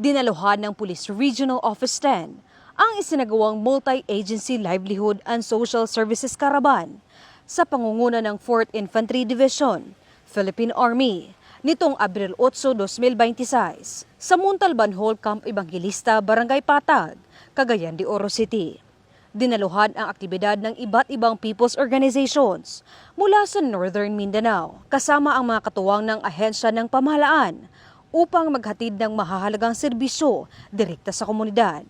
Dinaluhan ng Police Regional Office 10 ang isinagawang Multi-Agency Livelihood and Social Services Caravan sa pangunguna ng 4th Infantry Division, Philippine Army, nitong Abril 8, 2026 sa Montalban Hall Camp Evangelista, Barangay Patag, Cagayan de Oro City. Dinaluhan ang aktibidad ng iba't ibang people's organizations mula sa Northern Mindanao, kasama ang mga katuwang ng ahensya ng pamahalaan upang maghatid ng mahahalagang serbisyo direkta sa komunidad.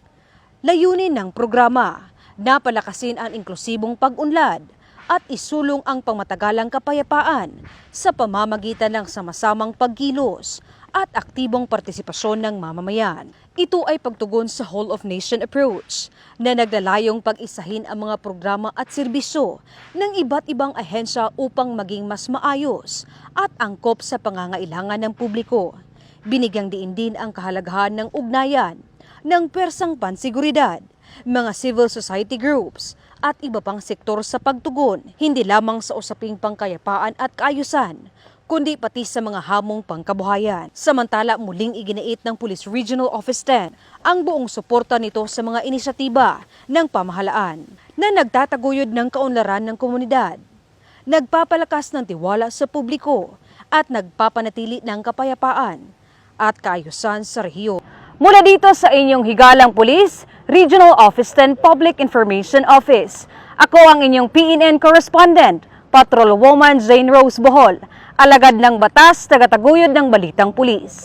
Layunin ng programa na palakasin ang inklusibong pag-unlad at isulong ang pangmatagalang kapayapaan sa pamamagitan ng sama-samang pagkilos at aktibong partisipasyon ng mamamayan. Ito ay pagtugon sa Whole of Nation approach na naglalayong pag-isahin ang mga programa at serbisyo ng iba't ibang ahensya upang maging mas maayos at angkop sa pangangailangan ng publiko. Binigyang diin din ang kahalagahan ng ugnayan ng persang pansiguridad, mga civil society groups at iba pang sektor sa pagtugon, hindi lamang sa usaping pangkayapaan at kaayusan, kundi pati sa mga hamong pangkabuhayan. Samantala, muling iginiit ng Police Regional Office 10 ang buong suporta nito sa mga inisyatiba ng pamahalaan na nagtataguyod ng kaunlaran ng komunidad, nagpapalakas ng tiwala sa publiko at nagpapanatili ng kapayapaan at kaayusan sa rehiyon. Mula dito sa inyong higalang Police Regional Office 10 Public Information Office, ako ang inyong PNN Correspondent, Patrolwoman Jane Rose Bohol, alagad ng batas, tagataguyod ng Balitang Pulis.